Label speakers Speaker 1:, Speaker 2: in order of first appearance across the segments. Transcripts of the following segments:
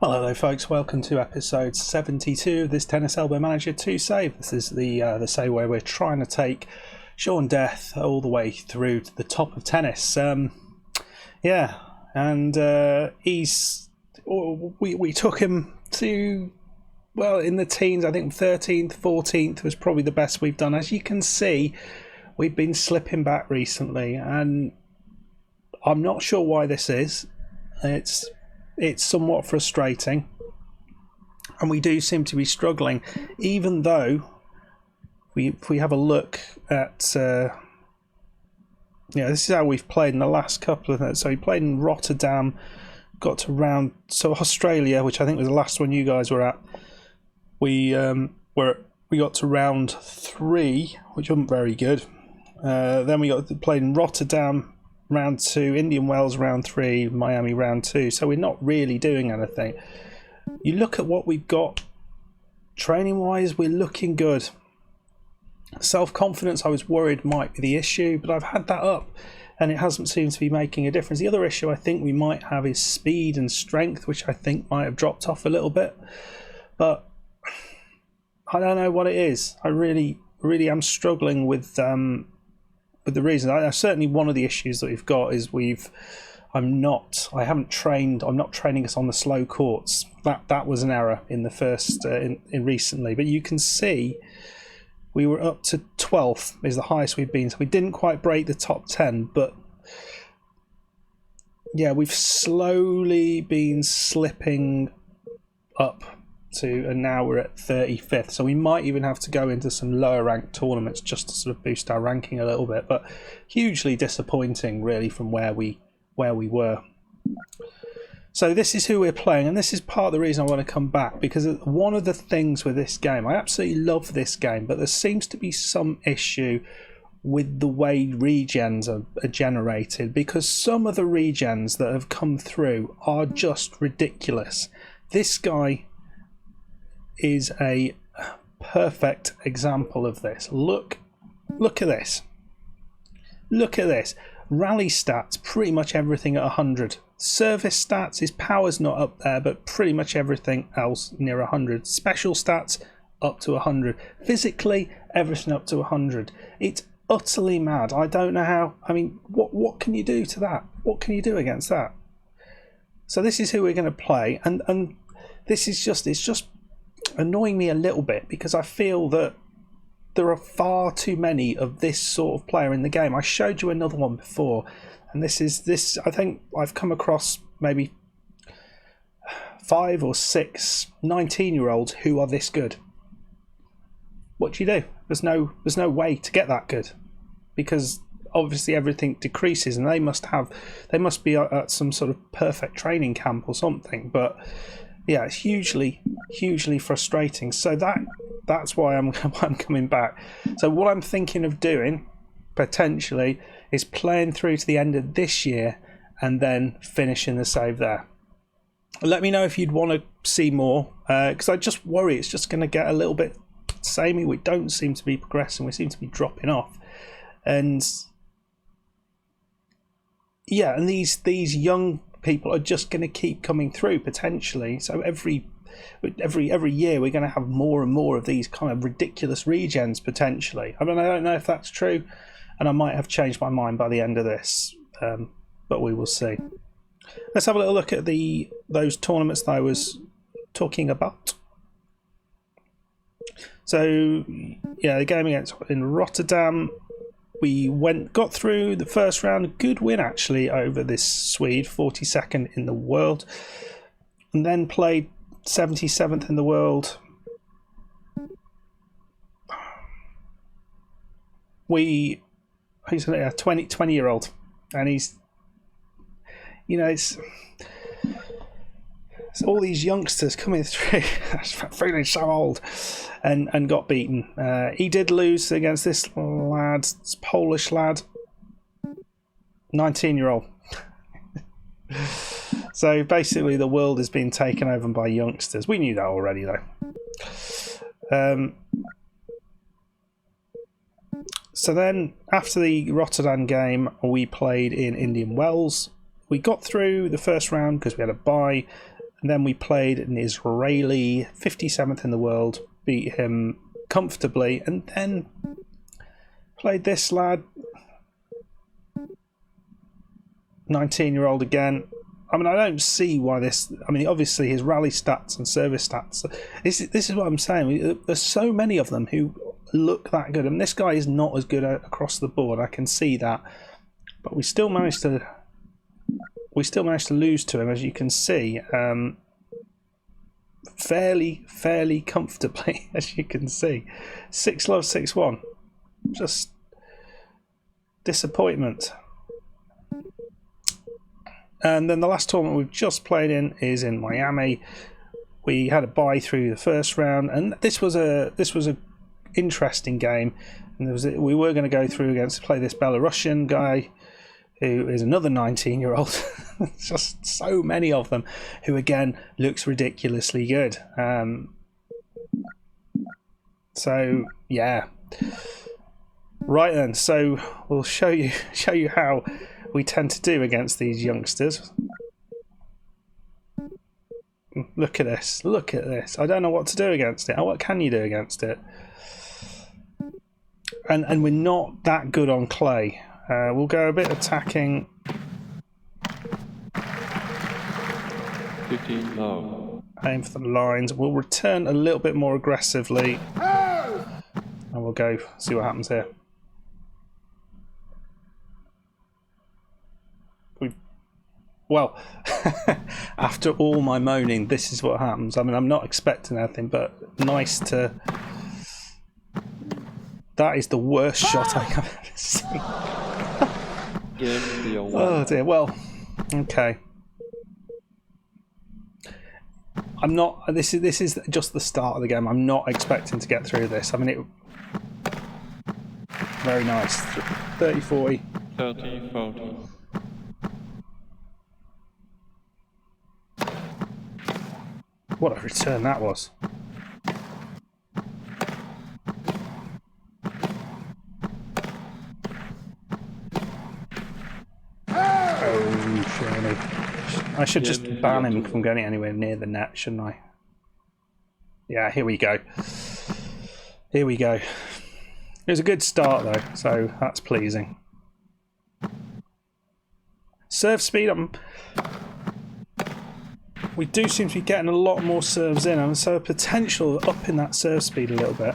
Speaker 1: Well, hello, folks. Welcome to episode 72 of this Tennis Elbow Manager 2 save. This is the save where we're trying to take Sean Death all the way through to the top of tennis. We took him to, well, in the teens. I think 13th, 14th was probably the best we've done. As you can see, we've been slipping back recently, and I'm not sure why this is. It's somewhat frustrating, and we do seem to be struggling, even though if we have a look at this is how we've played in the last couple of so we played in Rotterdam, got to Australia, which I think was the last one you guys were at. We got to round 3, which wasn't very good. Then we played in Rotterdam round 2, Indian Wells round 3, Miami round 2. So we're not really doing anything. You look at what we've got training wise, we're looking good. Self-confidence, I was worried might be the issue, but I've had that up and it hasn't seemed to be making a difference. The other issue I think we might have is speed and strength, which I think might have dropped off a little bit, but I don't know what it is. I really am struggling with the reason. Certainly one of the issues that we've got is I'm not training us on the slow courts. That was an error in the first in recently, but you can see we were up to 12th is the highest we've been, so we didn't quite break the top 10, but yeah, we've slowly been slipping up and now we're at 35th, so we might even have to go into some lower ranked tournaments just to sort of boost our ranking a little bit, but hugely disappointing really from where we were. So this is who we're playing, and this is part of the reason I want to come back, because one of the things with this game, I absolutely love this game, but there seems to be some issue with the way regens are generated, because some of the regens that have come through are just ridiculous. This guy is a perfect example of this. Look at this. Look at this. Rally stats, pretty much everything at 100. Service stats, his power's not up there, but pretty much everything else near 100. Special stats, up to 100. Physically, everything up to 100. It's utterly mad. I don't know how. I mean, what can you do to that? What can you do against that? So this is who we're going to play, and this is it's just annoying me a little bit, because I feel that there are far too many of this sort of player in the game. I showed you another one before, and this I think I've come across maybe 5 or 6 19-year-olds who are this good. What do you do? There's no way to get that good, because obviously everything decreases, and they must be at some sort of perfect training camp or something. But yeah, it's hugely frustrating. So that's why I'm coming back. So what I'm thinking of doing potentially is playing through to the end of this year and then finishing the save there. Let me know if you'd want to see more, because I just worry it's just going to get a little bit samey. We don't seem to be progressing. We seem to be dropping off, and yeah, and these young people are just going to keep coming through potentially. So every year we're going to have more and more of these kind of ridiculous regens potentially. I mean, I don't know if that's true, and I might have changed my mind by the end of this, but we will see. Let's have a little look at those tournaments that I was talking about. So yeah, the game in Rotterdam, we got through the first round. Good win actually over this Swede, 42nd in the world, and then played 77th in the world. He's a 20-year-old, and he's, it's all these youngsters coming through feeling so old, and got beaten. He did lose against this Polish lad, 19-year-old. So basically the world has been taken over by youngsters. We knew that already though. So then after the Rotterdam game, we played in Indian Wells. We got through the first round because we had a bye. And then we played an Israeli, 57th in the world, beat him comfortably, and then played this lad, 19-year-old again. I mean, I don't see why this... I mean, obviously his rally stats and service stats... This is what I'm saying. There's so many of them who look that good. And this guy is not as good across the board. I can see that. But we still managed to... lose to him, as you can see. Fairly comfortably, as you can see. 6-love, 6-1. Just disappointment. And then the last tournament we've just played in is in Miami. We had a bye through the first round, and this was a interesting game. And we were going to go through against play this Belarusian guy, who is another 19-year-old. Just so many of them, who again looks ridiculously good. So yeah, right then. So we'll show you how we tend to do against these youngsters. Look at this. Look at this. I don't know what to do against it. What can you do against it? And we're not that good on clay. We'll go a bit attacking.
Speaker 2: 15 low.
Speaker 1: Aim for the lines. We'll return a little bit more aggressively. And we'll go see what happens here. Well, after all my moaning, this is what happens. I mean, I'm not expecting anything, but nice to... That is the worst shot I have ever seen. Oh dear, well, okay. I'm not... This is just the start of the game. I'm not expecting to get through this. I mean, it... Very nice. 30-40.
Speaker 2: 30-40.
Speaker 1: What a return that was. Oh, surely. I should just ban him from getting anywhere near the net, shouldn't I? Yeah, here we go. Here we go. It was a good start, though, so that's pleasing. Serve speed, we do seem to be getting a lot more serves in, and so potential of upping that serve speed a little bit.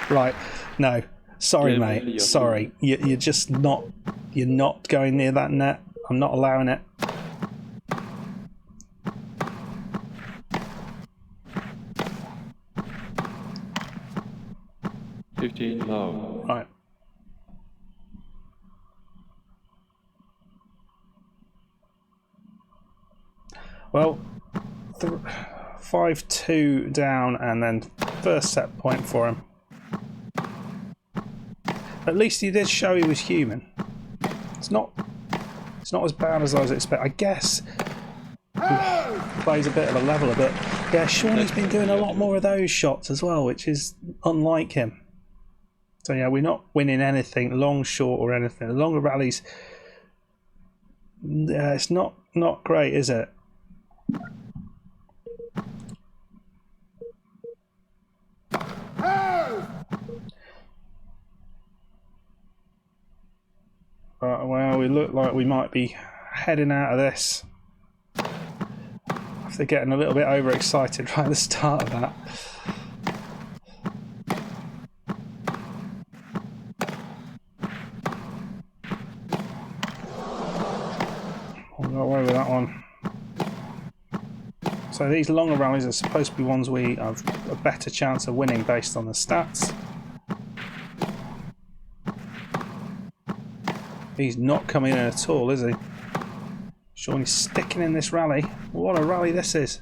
Speaker 1: Right, no, sorry mate, sorry. You're just not, you're not going near that net. I'm not allowing it.
Speaker 2: Low.
Speaker 1: Right. Well, 5-2 down, and then first set point for him. At least he did show he was human. It's not as bad as I was expecting. I guess he plays a bit of a level a bit. Yeah, Shawnee's been doing a lot more of those shots as well, which is unlike him. So yeah, we're not winning anything, long, short, or anything. The longer rallies, it's not great, is it? Well, we look like we might be heading out of this after getting a little bit overexcited right at the start of that. We got away with that one. So these longer rallies are supposed to be ones we have a better chance of winning based on the stats. He's not coming in at all, is he? Sean is sticking in this rally. What a rally this is.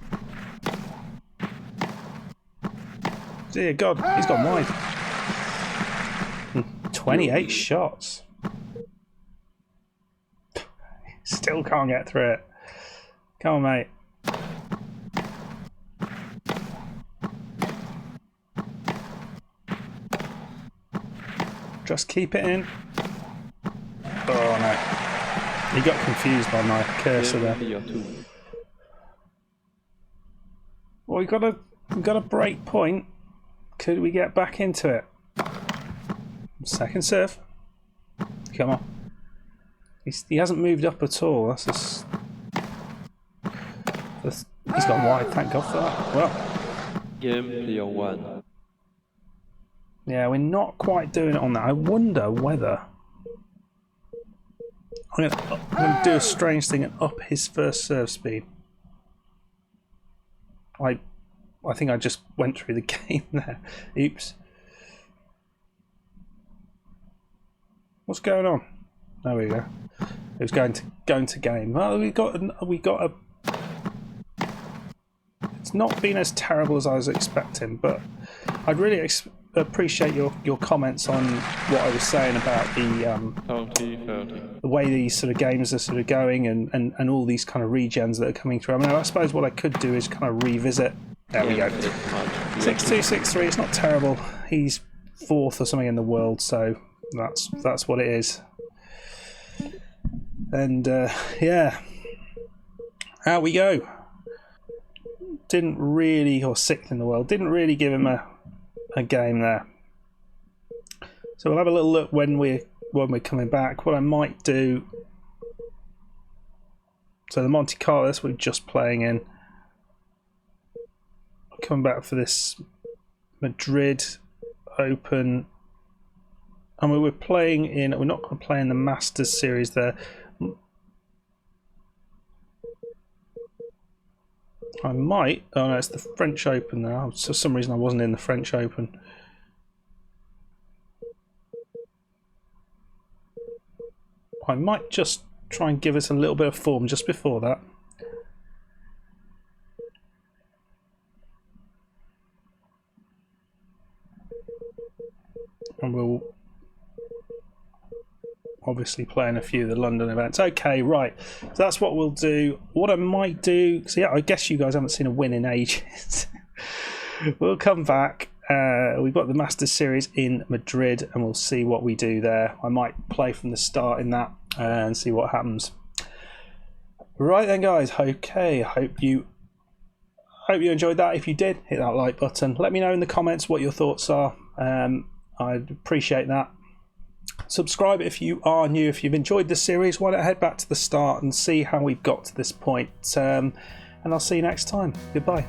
Speaker 1: Dear God, he's gone wide. 28 shots. Still can't get through it. Come on, mate. Just keep it in. Oh no. He got confused by my cursor there.
Speaker 2: Clear 2.
Speaker 1: Well, we got a break point. Could we get back into it? Second serve. Come on. He hasn't moved up at all. That's just... He's gone wide, thank God for that. Well,
Speaker 2: Game clear 1.
Speaker 1: yeah, we're not quite doing it on that. I wonder whether... I'm gonna do a strange thing and up his first serve speed. I think I just went through the game there. Oops. What's going on? There we go. It was going to game. Well, we got a. It's not been as terrible as I was expecting, but I'd really appreciate your comments on what I was saying about the way these sort of games are sort of going and all these kind of regens that are coming through. I mean, I suppose what I could do is kind of revisit. There we go. 6-2, 6-3. It's not terrible. He's 4th or something in the world, so that's what it is. And yeah, out we go. Didn't really, or 6th in the world. Didn't really give him a game there. So we'll have a little look when we're coming back. What I might do. So the Monte Carlo, that's what we're just playing in. Coming back for this Madrid Open, and we were playing in. We're not going to play in the Masters series there. I might. Oh no, it's the French Open now. For some reason, I wasn't in the French Open. I might just try and give us a little bit of form just before that. And we'll obviously play in a few of the London events. Okay, right. So that's what we'll do. What I might do... So yeah, I guess you guys haven't seen a win in ages. We'll come back. We've got the Masters Series in Madrid, and we'll see what we do there. I might play from the start in that and see what happens. Right then, guys. Okay, I hope you enjoyed that. If you did, hit that like button. Let me know in the comments what your thoughts are. I'd appreciate that. Subscribe if you are new. If you've enjoyed this series, why don't head back to the start and see how we've got to this point. And I'll see you next time. Goodbye.